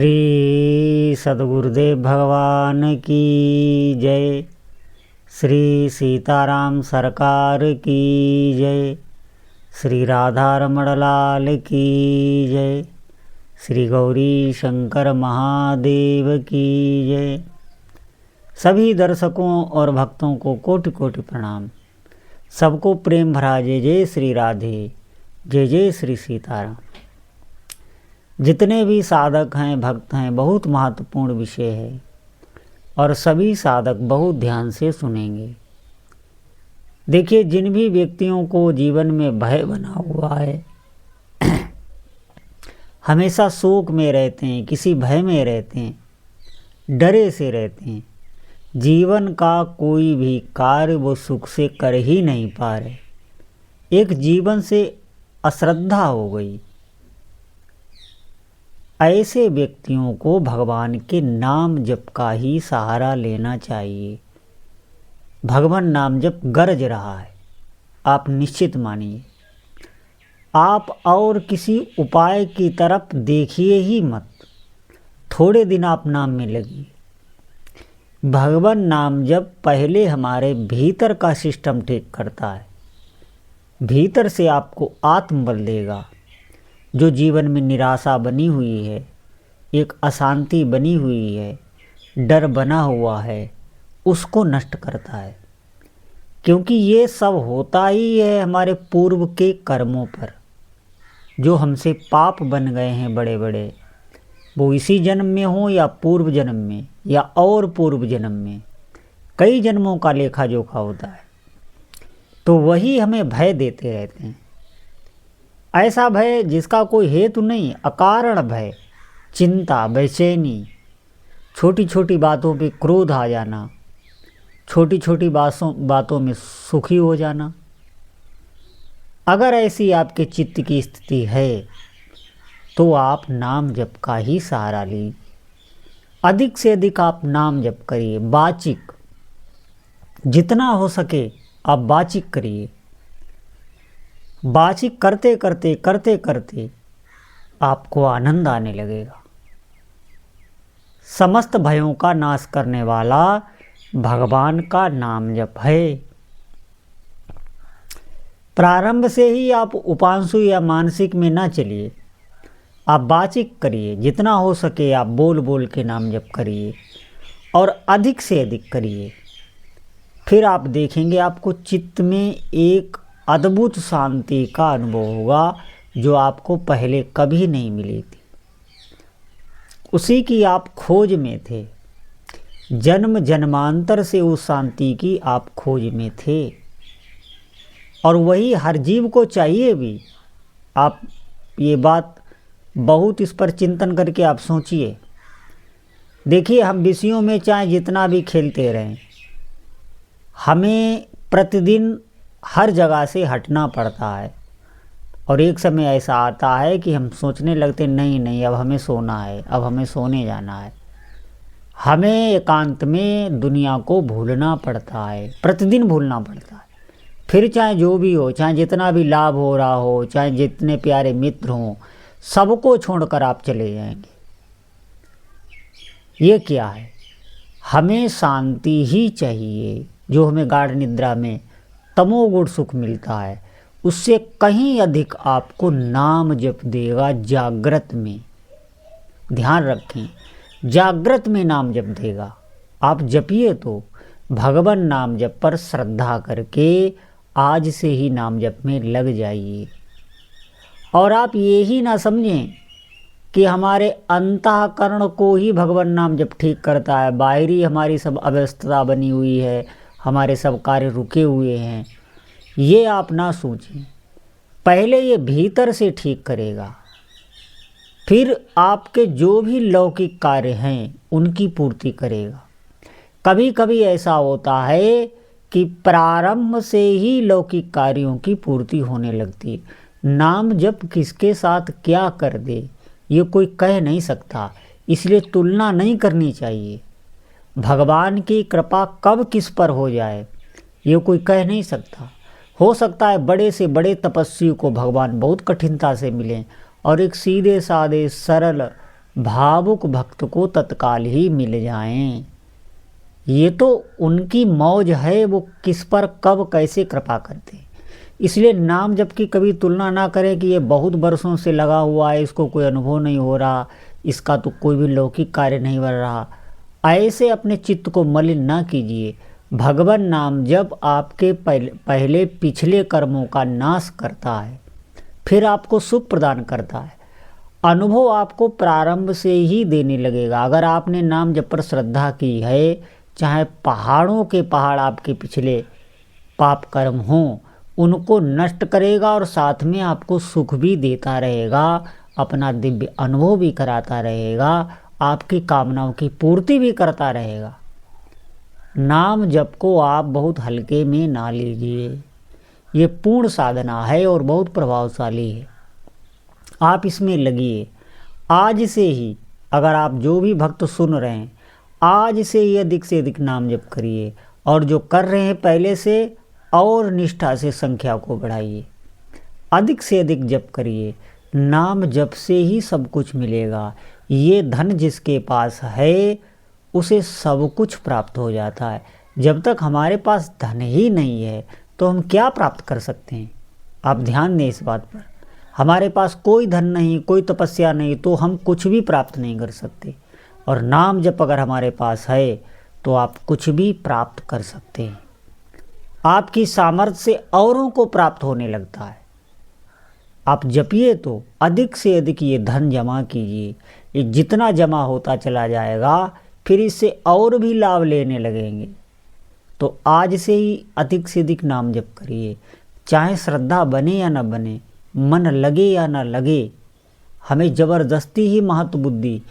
श्री सद्गुरुदेव भगवान की जय। श्री सीताराम सरकार की जय। श्री राधा रमण लाल की जय। श्री गौरी शंकर महादेव की जय। सभी दर्शकों और भक्तों को कोटि कोटि प्रणाम। सबको प्रेम भरा जय जय श्री राधे, जय जय श्री सीताराम। जितने भी साधक हैं, भक्त हैं, बहुत महत्वपूर्ण विषय है और सभी साधक बहुत ध्यान से सुनेंगे। देखिए, जिन भी व्यक्तियों को जीवन में भय बना हुआ है, हमेशा शोक में रहते हैं, किसी भय में रहते हैं, डरे से रहते हैं, जीवन का कोई भी कार्य वो सुख से कर ही नहीं पा रहे, एक जीवन से अश्रद्धा हो गई, ऐसे व्यक्तियों को भगवान के नाम जप का ही सहारा लेना चाहिए। भगवान नाम जप गरज रहा है, आप निश्चित मानिए। आप और किसी उपाय की तरफ देखिए ही मत, थोड़े दिन आप नाम में लगिए। भगवान नाम जप पहले हमारे भीतर का सिस्टम ठीक करता है, भीतर से आपको आत्मबल देगा। जो जीवन में निराशा बनी हुई है, एक अशांति बनी हुई है, डर बना हुआ है, उसको नष्ट करता है। क्योंकि ये सब होता ही है हमारे पूर्व के कर्मों पर, जो हमसे पाप बन गए हैं बड़े बड़े, वो इसी जन्म में हो या पूर्व जन्म में या और पूर्व जन्म में, कई जन्मों का लेखा जोखा होता है। तो वही हमें भय देते रहते हैं। ऐसा भय जिसका कोई हेतु नहीं, अकारण भय, चिंता, बेचैनी, छोटी छोटी बातों पे क्रोध आ जाना, छोटी छोटी बातों में सुखी हो जाना। अगर ऐसी आपके चित्त की स्थिति है तो आप नाम जप का ही सहारा लीजिए। अधिक से अधिक आप नाम जप करिए, वाचिक, जितना हो सके आप वाचिक करिए। वाचिक करते करते करते करते आपको आनंद आने लगेगा। समस्त भयों का नाश करने वाला भगवान का नाम जप है। प्रारंभ से ही आप उपांशु या मानसिक में ना चलिए, आप वाचिक करिए। जितना हो सके आप बोल बोल के नाम जप करिए और अधिक से अधिक करिए। फिर आप देखेंगे आपको चित्त में एक अद्भुत शांति का अनुभव होगा, जो आपको पहले कभी नहीं मिली थी। उसी की आप खोज में थे, जन्म जन्मांतर से उस शांति की आप खोज में थे, और वही हर जीव को चाहिए भी। आप ये बात बहुत इस पर चिंतन करके आप सोचिए। देखिए, हम विषयों में चाहे जितना भी खेलते रहें, हमें प्रतिदिन हर जगह से हटना पड़ता है, और एक समय ऐसा आता है कि हम सोचने लगते नहीं नहीं, अब हमें सोना है, अब हमें सोने जाना है। हमें एकांत में दुनिया को भूलना पड़ता है, प्रतिदिन भूलना पड़ता है। फिर चाहे जो भी हो, चाहे जितना भी लाभ हो रहा हो, चाहे जितने प्यारे मित्र हों, सबको छोड़कर आप चले जाएंगे। ये क्या है? हमें शांति ही चाहिए, जो हमें गाढ़ निद्रा में तमोगुण सुख मिलता है, उससे कहीं अधिक आपको नाम जप देगा। जागृत में ध्यान रखें, जागृत में नाम जप देगा। आप जपिए तो भगवान नाम जप पर श्रद्धा करके आज से ही नाम जप में लग जाइए। और आप ये ही ना समझें कि हमारे अंतःकरण को ही भगवान नाम जप ठीक करता है, बाहरी हमारी सब अव्यवस्था बनी हुई है, हमारे सब कार्य रुके हुए हैं, ये आप ना सोचें। पहले ये भीतर से ठीक करेगा, फिर आपके जो भी लौकिक कार्य हैं उनकी पूर्ति करेगा। कभी कभी ऐसा होता है कि प्रारंभ से ही लौकिक कार्यों की पूर्ति होने लगती है। नाम जप किसके साथ क्या कर दे ये कोई कह नहीं सकता, इसलिए तुलना नहीं करनी चाहिए। भगवान की कृपा कब किस पर हो जाए ये कोई कह नहीं सकता। हो सकता है बड़े से बड़े तपस्वी को भगवान बहुत कठिनता से मिलें, और एक सीधे साधे सरल भावुक भक्त को तत्काल ही मिल जाएं। ये तो उनकी मौज है, वो किस पर कब कैसे कृपा करते हैं। इसलिए नाम जप की कभी तुलना ना करें कि ये बहुत वर्षों से लगा हुआ है, इसको कोई अनुभव नहीं हो रहा, इसका तो कोई भी लौकिक कार्य नहीं बन रहा। ऐसे अपने चित्त को मलिन ना कीजिए। भगवान नाम जब आपके पहले पिछले कर्मों का नाश करता है, फिर आपको सुख प्रदान करता है। अनुभव आपको प्रारंभ से ही देने लगेगा। अगर आपने नाम जप पर श्रद्धा की है, चाहे पहाड़ों के पहाड़ आपके पिछले पाप कर्म हों, उनको नष्ट करेगा और साथ में आपको सुख भी देता रहेगा, अपना दिव्य अनुभव भी कराता रहेगा, आपकी कामनाओं की पूर्ति भी करता रहेगा। नाम जप को आप बहुत हल्के में ना लीजिए। ये पूर्ण साधना है और बहुत प्रभावशाली है। आप इसमें लगिए। आज से ही अगर आप जो भी भक्त सुन रहे हैं, आज से ही अधिक से अधिक नाम जप करिए, और जो कर रहे हैं पहले से और निष्ठा से संख्या को बढ़ाइए। अधिक से अधिक जप करिए। नाम जप से ही सब कुछ मिलेगा। ये धन जिसके पास है उसे सब कुछ प्राप्त हो जाता है। जब तक हमारे पास धन ही नहीं है तो हम क्या प्राप्त कर सकते हैं? आप ध्यान दें इस बात पर। हमारे पास कोई धन नहीं, कोई तपस्या नहीं, तो हम कुछ भी प्राप्त नहीं कर सकते। और नाम जप अगर हमारे पास है तो आप कुछ भी प्राप्त कर सकते हैं। आपकी सामर्थ्य से औरों को प्राप्त होने लगता है। आप जपिए तो अधिक से अधिक ये धन जमा कीजिए। ये जितना जमा होता चला जाएगा, फिर इससे और भी लाभ लेने लगेंगे। तो आज से ही अधिक से अधिक नाम जप करिए। चाहे श्रद्धा बने या न बने, मन लगे या न लगे, हमें ज़बरदस्ती ही महत्व बुद्धि।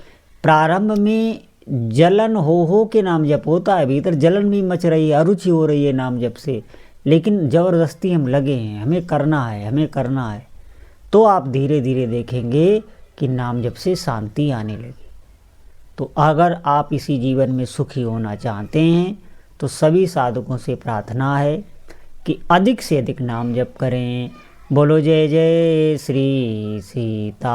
प्रारंभ में जलन हो के नाम जप होता है, भीतर जलन भी मच रही है, अरुचि हो रही है नाम जप से, लेकिन ज़बरदस्ती हम लगे हैं, हमें करना है, हमें करना है। तो आप धीरे धीरे देखेंगे कि नाम जप से शांति आने लगी। तो अगर आप इसी जीवन में सुखी होना चाहते हैं तो सभी साधकों से प्रार्थना है कि अधिक से अधिक नाम जप करें। बोलो जय जय श्री सीताराम।